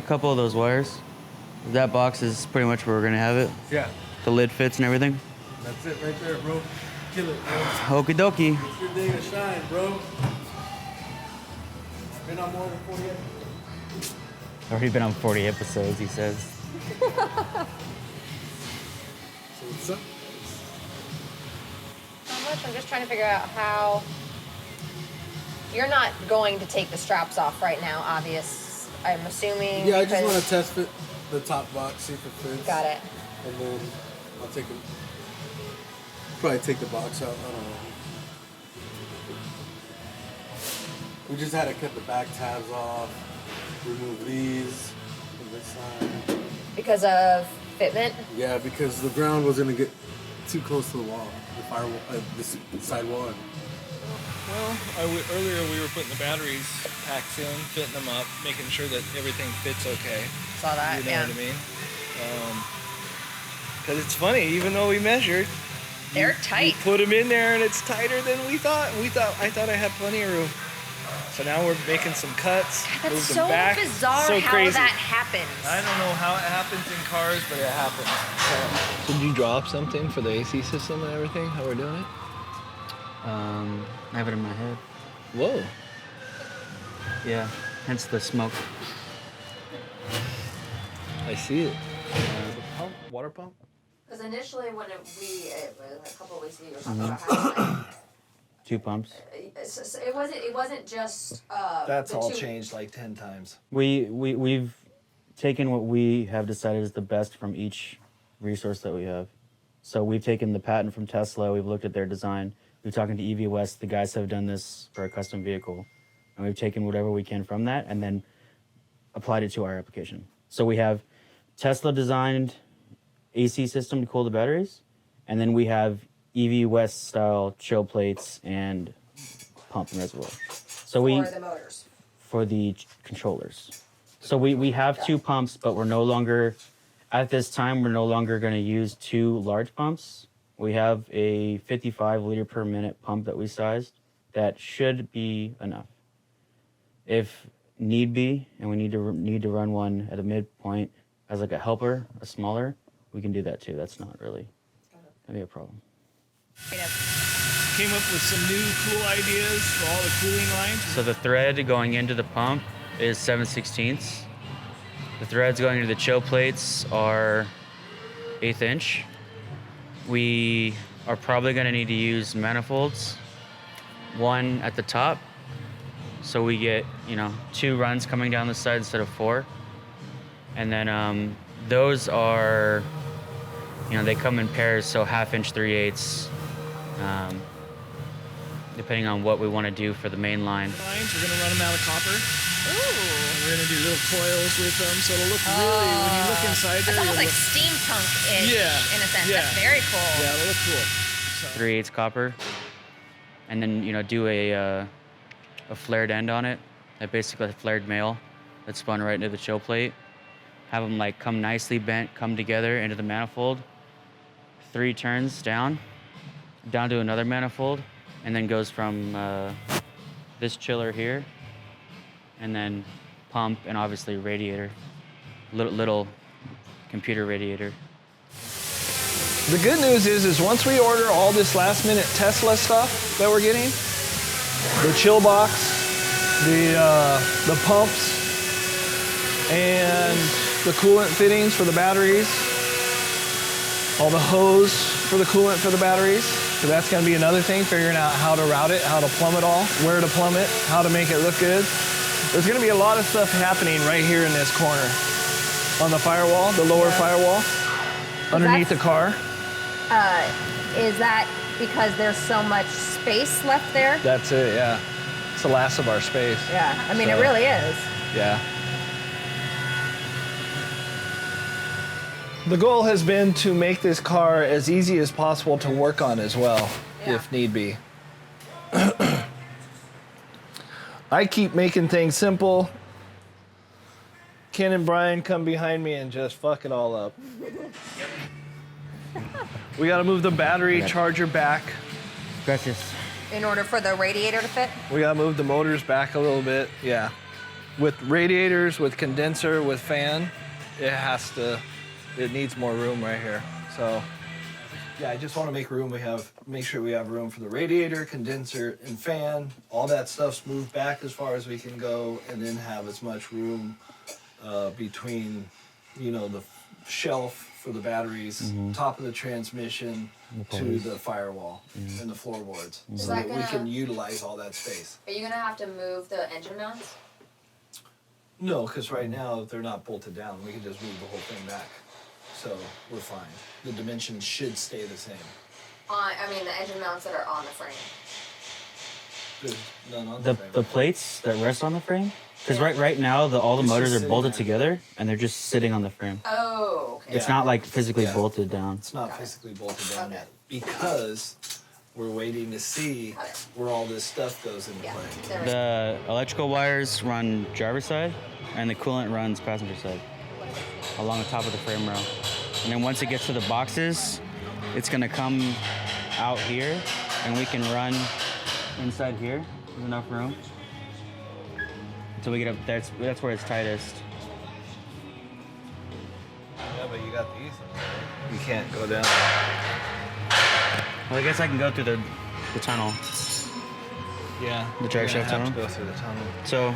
couple of those wires. That box is pretty much where we're gonna have it. Yeah. The lid fits and everything. That's it right there, bro. Kill it, bro. Okie dokie. It's your day to shine, bro. Been on more than 40 episodes. Already been on 40 episodes, he says. So what's up? How much? I'm just trying to figure out how. You're not going to take the straps off right now, obvious. I'm assuming. Yeah, I just because- want to test fit the top box, see if it fits. Got it. And then I'll take it. Probably take the box out. I don't know. We just had to cut the back tabs off, remove these from this side. Because of fitment. Yeah, because the ground was gonna get too close to the wall, the firewall, this side wall. Well, earlier we were putting the batteries packs in, fitting them up, making sure that everything fits okay. Saw that. You know Yeah. what I mean? Because it's funny, even though we measured, They're tight. you put them in there and it's tighter than we thought. I thought I had plenty of room. So now we're making some cuts, That's moved so them back. bizarre So how crazy. that happens. I don't know how it happens in cars, but it happens. So, did you draw up something for the AC system and everything? How we're doing it? I have it in my head. Whoa. Yeah, hence the smoke. I see it. Pump, water pump? Because initially when it was a couple of weeks ago, you were talking Mm-hmm. about having 2 pumps. it wasn't just That's the all two- changed like 10 times. We've taken what we have decided is the best from each resource that we have. So we've taken the patent from Tesla, we've looked at their design, we've talking to EV West, the guys have done this for a custom vehicle, and we've taken whatever we can from that and then applied it to our application. So we have Tesla designed AC system to cool the batteries, and then we have EV West style chill plates and pump and reservoir. So for the motors. for the controllers. So we have 2 pumps, but we're no longer, at this time, we're no longer going to use 2 large pumps. We have a 55 liter per minute pump that we sized that should be enough. If need be, and we need to run one at a midpoint as like a helper, a smaller, we can do that too. That's not really gonna be a problem. Came up with some new cool ideas for all the cooling lines. So the thread going into the pump is 7/16. The threads going into the chill plates are 1/8 inch. We are probably going to need to use manifolds, one at the top, so we get 2 runs coming down the side instead of 4. And then those are, they come in pairs, so 1/2 inch, 3/8. Depending on what we want to do for the main line. Lines, we're gonna run them out of copper. Ooh. And we're gonna do little coils with them, so it'll look really, when you look inside there, It's almost you'll like look, steampunk-ish Yeah, in a sense. yeah. That's very cool. yeah, it'll look cool. So, 3/8 copper, and then do a flared end on it. That basically a flared male that's spun right into the chill plate. Have them come nicely bent, come together into the manifold. 3 turns down to another manifold, and then goes from this chiller here, and then pump, and obviously radiator, little computer radiator. the good news is once we order all this last minute Tesla stuff that we're getting, the chill box, the pumps, and the coolant fittings for the batteries, all the hose for the coolant for the batteries. So that's gonna be another thing, figuring out how to route it, how to plumb it all, where to plumb it, how to make it look good. There's gonna be a lot of stuff happening right here in this corner on the firewall, the lower firewall, underneath the car. Is that because there's so much space left there? That's it, yeah. It's the last of our space. Yeah, I mean, So- it really is. Yeah. The goal has been to make this car as easy as possible to work on as well, Yeah. if need be. I keep making things simple. Ken and Brian come behind me and just fuck it all up. We gotta move the battery charger back. Gracias. In order for the radiator to fit? We gotta move the motors back a little bit, yeah. with radiators, with condenser, with fan, it needs more room right here. So yeah, I just want to make sure we have room for the radiator, condenser, and fan. All that stuff's moved back as far as we can go, and then have as much room between, the shelf for the batteries, top of the transmission, to the firewall and the floorboards, so that we can utilize all that space. Are you gonna have to move the engine mounts? No, because right now they're not bolted down. We can just move the whole thing back, so we're fine. The dimensions should stay the same. The engine mounts that are on the frame. There's none on The frame. plates that rest on the frame. Because right now all the It's motors just are sitting bolted there. together and they're just sitting on the frame. Oh, okay. It's Yeah. not like physically Yeah. bolted down. It's not physically bolted down Okay. yet because we're waiting to see Got it. where all this stuff goes into Yeah. play. There we go. The electrical wires run driver's side and the coolant runs passenger side along the top of the frame rail. And then once it gets to the boxes, it's gonna come out here and we can run inside here. There's enough room. Until we get up there, that's where it's tightest. Yeah, but you got these. You can't go down. Well, I guess I can go through the tunnel. Yeah. The drag you're gonna shaft have tunnel? to go through the tunnel. So,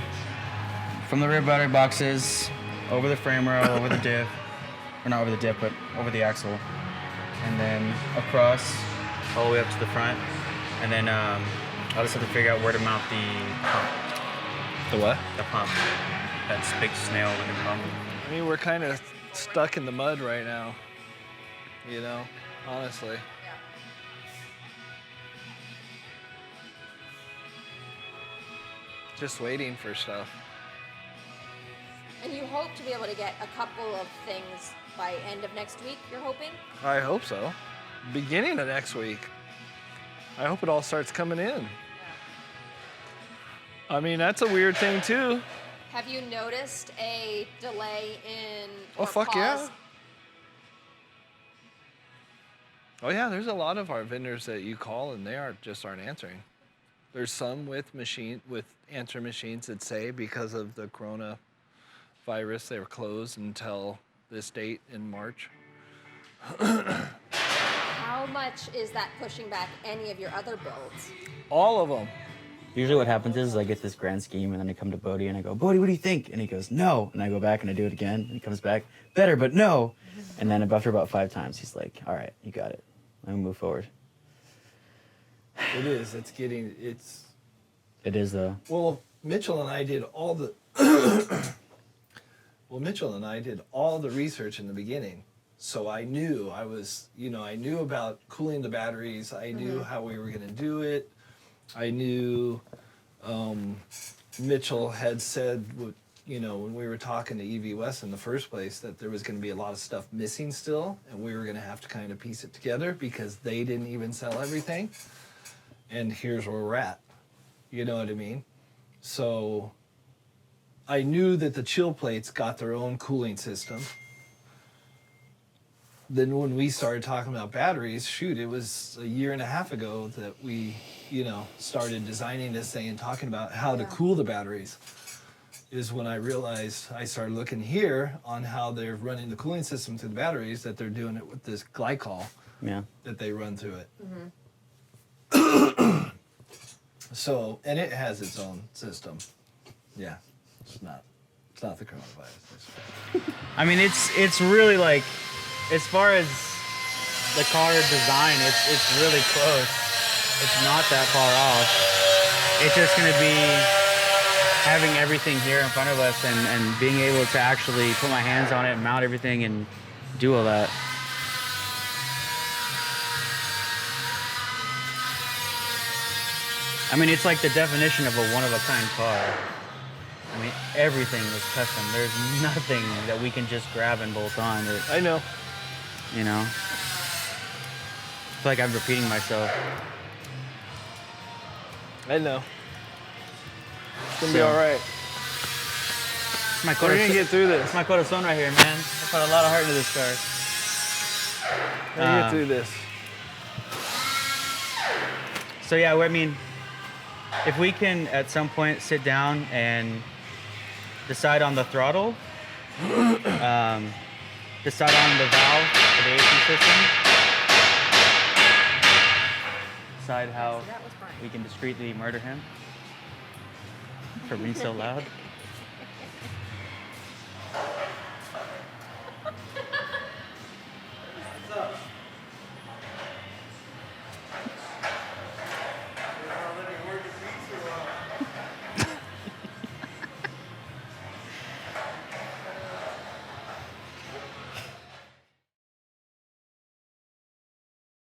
from the rear battery boxes, over the frame rail, over the diff, or not over the diff, but over the axle, and then across, all the way up to the front, and then I'll just have to figure out where to mount the pump. The what? The pump. That's big snail looking pump. I mean, we're kind of stuck in the mud right now. Honestly. Just waiting for stuff. And you hope to be able to get a couple of things by end of next week, you're hoping? I hope so. Beginning of next week. I hope it all starts coming in. I mean, that's a weird thing too. Have you noticed a delay in Oh, or fuck yeah. pause? Oh yeah, there's a lot of our vendors that you call and they aren't answering. There's some with answer machines that say because of the coronavirus they were closed until this date in March. How much is that pushing back any of your other builds? All of them. Usually what happens is I get this grand scheme and then I come to Bodie and I go, Bodie, what do you think? And he goes, no. And I go back and I do it again and he comes back, better, but no. And then after about 5 times, he's like, all right, you got it. Let me move forward. It is. It is though. Well, Mitchell and I did all the research in the beginning. So I knew I knew about cooling the batteries. I knew how we were going to do it. I knew Mitchell had said, when we were talking to EV West in the first place, that there was going to be a lot of stuff missing still, and we were going to have to kind of piece it together because they didn't even sell everything. And here's where we're at. You know what I mean? So I knew that the chill plates got their own cooling system. Then when we started talking about batteries, it was a year and a half ago that we, started designing this thing and talking about how to cool the batteries. Is when I realized I started looking here on how they're running the cooling system through the batteries, that they're doing it with this glycol Yeah. that they run through it. So, and it has its own system. Yeah, it's not the coronavirus. I mean, it's really like, as far as the car design, it's really close. It's not that far off. It's just gonna be having everything here in front of us and being able to actually put my hands on it and mount everything and do all that. I mean, it's like the definition of a one-of-a-kind car. I mean, everything is custom. There's nothing that we can just grab and bolt on. I know. I feel like I'm repeating myself. I know. It's gonna be all right. It's my We're gonna get through this. It's my Corazon right here, man. I put a lot of heart into this car. We're gonna get through this. So yeah, I mean, if we can at some point sit down and decide on the throttle, decide on the valve for the AC system, decide how That was Brian. we can discreetly murder him for being so loud.